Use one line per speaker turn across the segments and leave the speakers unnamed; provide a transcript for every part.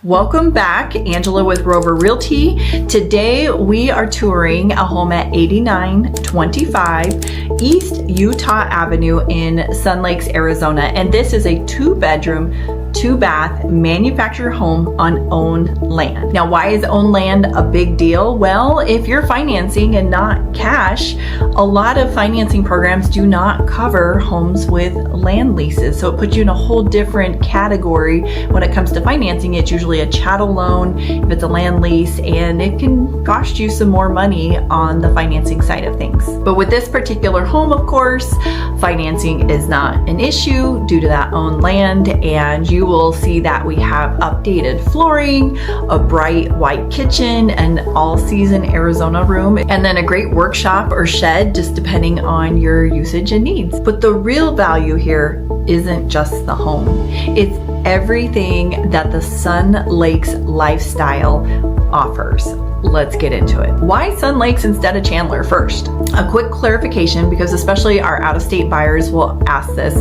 Welcome back, Angela with Rover Realty. Today we are touring a home at 8925 East Utah Avenue in Sun Lakes, Arizona. And this is a 2-bedroom, 2-bath manufactured home on owned land. Now, why is owned land a big deal? Well, if you're financing and not cash, a lot of financing programs do not cover homes with land leases. So it puts you in a whole different category when it comes to financing. It's usually a chattel loan if it's a land lease, and it can cost you some more money on the financing side of things. But with this particular home, of course, financing is not an issue due to that owned land, and you will see that we have updated flooring, a bright white kitchen, an all-season Arizona room, and then a great workshop or shed, just depending on your usage and needs. But the real value here isn't just the home. It's everything that the Sun Lakes lifestyle offers. Let's get into it. Why Sun Lakes instead of Chandler first? A quick clarification, because especially our out-of-state buyers will ask this.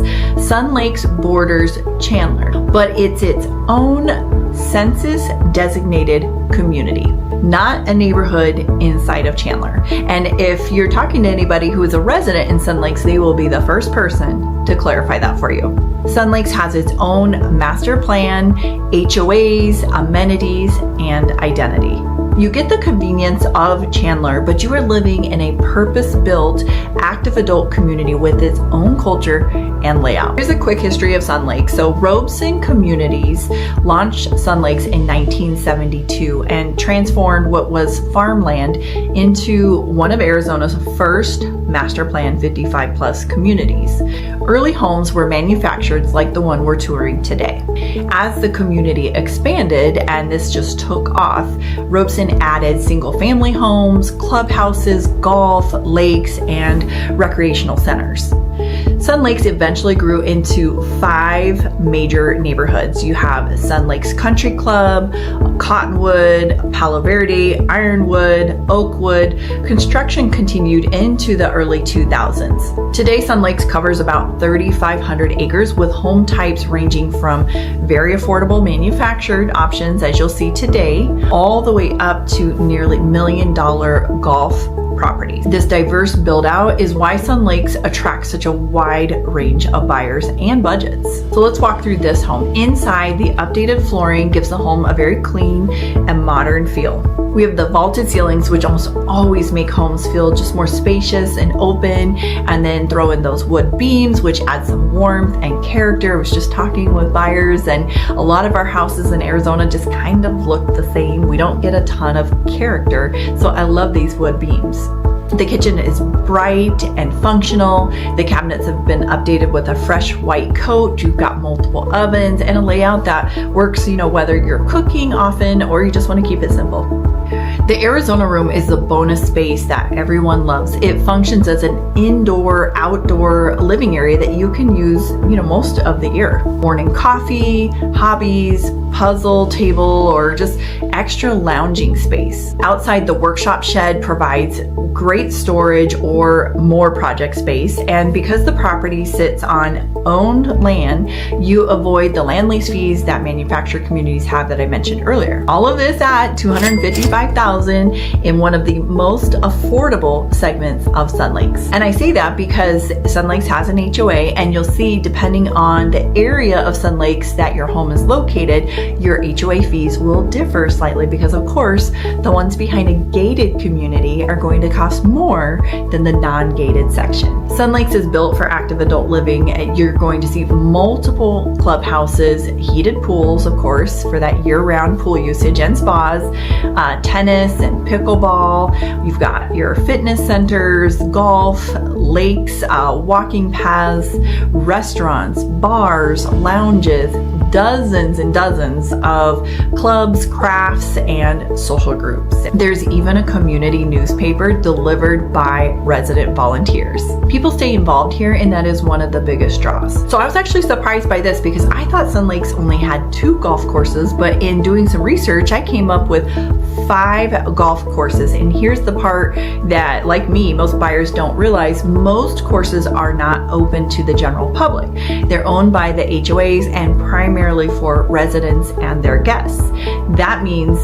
Sun Lakes borders Chandler, but it's its own census-designated community, not a neighborhood inside of Chandler. And if you're talking to anybody who is a resident in Sun Lakes, they will be the first person to clarify that for you. Sun Lakes has its own master plan, HOAs, amenities, and identity. You get the convenience of Chandler, but you are living in a purpose-built, active adult community with its own culture and layout. Here's a quick history of Sun Lakes. So Robeson Communities launched Sun Lakes in 1972 and transformed what was farmland into one of Arizona's first master plan 55 plus communities. Early homes were manufactured like the one we're touring today. As the community expanded and this just took off, Robeson added single family homes, clubhouses, golf, lakes, and recreational centers. Sun Lakes eventually grew into 5 major neighborhoods. You have Sun Lakes Country Club, Cottonwood, Palo Verde, Ironwood, Oakwood. Construction continued into the early 2000s. Today, Sun Lakes covers about 3,500 acres with home types ranging from very affordable manufactured options, as you'll see today, all the way up to nearly $1 million golf properties. This diverse build out is why Sun Lakes attracts such a wide range of buyers and budgets. So let's walk through this home. Inside, the updated flooring gives the home a very clean and modern feel. We have the vaulted ceilings, which almost always make homes feel just more spacious and open, and then throw in those wood beams, which add some warmth and character. I was just talking with buyers, and a lot of our houses in Arizona just kind of look the same. We don't get a ton of character, so I love these wood beams. The kitchen is bright and functional. The cabinets have been updated with a fresh white coat. You've got multiple ovens and a layout that works, whether you're cooking often or you just want to keep it simple. The Arizona room is the bonus space that everyone loves. It functions as an indoor, outdoor living area that you can use, most of the year. Morning coffee, hobbies, puzzle table, or just extra lounging space. Outside, the workshop shed provides great storage or more project space. And because the property sits on owned land, you avoid the land lease fees that manufactured communities have that I mentioned earlier. All of this at $255,000 in one of the most affordable segments of Sun Lakes. And I say that because Sun Lakes has an HOA, and you'll see, depending on the area of Sun Lakes that your home is located, your HOA fees will differ slightly, because of course the ones behind a gated community are going to cost more than the non-gated section. Sun Lakes is built for active adult living. You're going to see multiple clubhouses, heated pools, of course, for that year-round pool usage, and spas, tennis and pickleball. You've got your fitness centers, golf, lakes, walking paths, restaurants, bars, lounges, dozens and dozens of clubs, crafts, and social groups. There's even a community newspaper delivered by resident volunteers. People stay involved here, and that is one of the biggest draws. So I was actually surprised by this, because I thought Sun Lakes only had 2 golf courses, but in doing some research, I came up with 5 golf courses. And here's the part that, like me, most buyers don't realize: most courses are not open to the general public. They're owned by the HOAs and primarily primarily for residents and their guests. That means,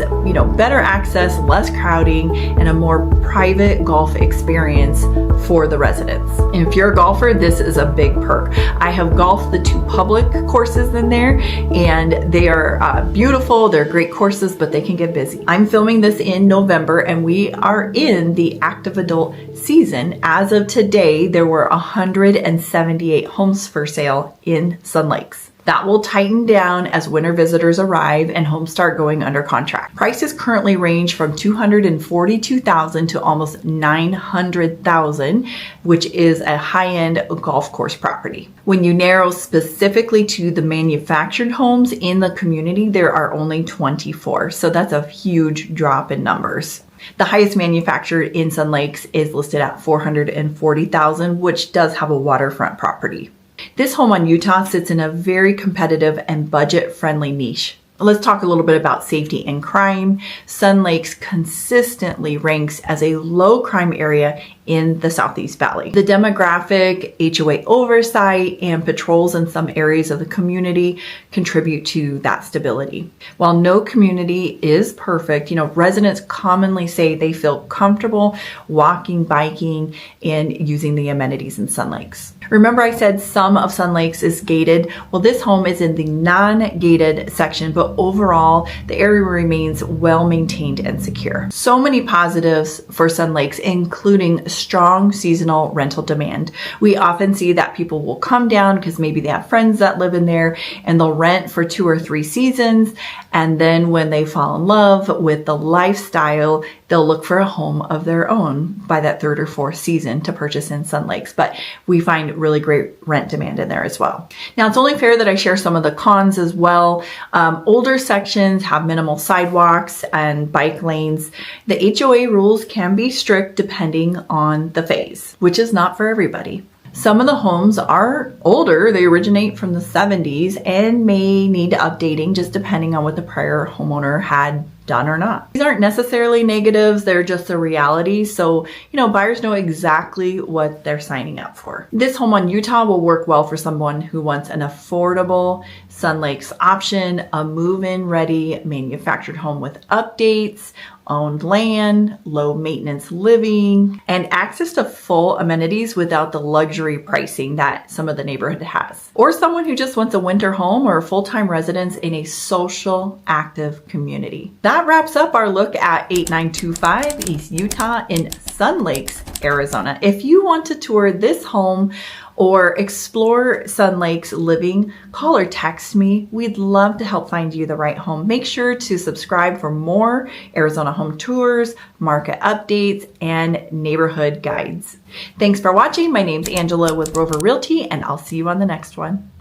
better access, less crowding, and a more private golf experience for the residents. And if you're a golfer, this is a big perk. I have golfed the 2 public courses in there, and they are beautiful. They're great courses, but they can get busy. I'm filming this in November, and we are in the active adult season. As of today, there were 178 homes for sale in Sun Lakes. That will tighten down as winter visitors arrive and homes start going under contract. Prices currently range from $242,000 to almost $900,000, which is a high-end golf course property. When you narrow specifically to the manufactured homes in the community, there are only 24. So that's a huge drop in numbers. The highest manufactured in Sun Lakes is listed at $440,000, which does have a waterfront property. This home on Utah sits in a very competitive and budget-friendly niche. Let's talk a little bit about safety and crime. Sun Lakes consistently ranks as a low crime area in the Southeast Valley. The demographic, HOA oversight, and patrols in some areas of the community contribute to that stability. While no community is perfect, residents commonly say they feel comfortable walking, biking, and using the amenities in Sun Lakes. Remember I said some of Sun Lakes is gated? Well, this home is in the non-gated section, but overall, the area remains well maintained and secure. So many positives for Sun Lakes, including strong seasonal rental demand. We often see that people will come down because maybe they have friends that live in there and they'll rent for 2 or 3 seasons. And then when they fall in love with the lifestyle, they'll look for a home of their own by that 3rd or 4th season to purchase in Sun Lakes. But we find really great rent demand in there as well. Now, it's only fair that I share some of the cons as well. Older sections have minimal sidewalks and bike lanes. The HOA rules can be strict depending on the phase, which is not for everybody. Some of the homes are older. They originate from the 70s and may need updating just depending on what the prior homeowner had done or not. These aren't necessarily negatives, they're just a reality. So, buyers know exactly what they're signing up for. This home on Utah will work well for someone who wants an affordable Sun Lakes option, a move-in ready manufactured home with updates, owned land, low maintenance living, and access to full amenities without the luxury pricing that some of the neighborhood has. Or someone who just wants a winter home or a full-time residence in a social, active community. That wraps up our look at 8925 East Utah in Sun Lakes, Arizona. If you want to tour this home or explore Sun Lakes living, call or text me. We'd love to help find you the right home. Make sure to subscribe for more Arizona home tours, market updates, and neighborhood guides. Thanks for watching. My name's Angela with Rover Realty, and I'll see you on the next one.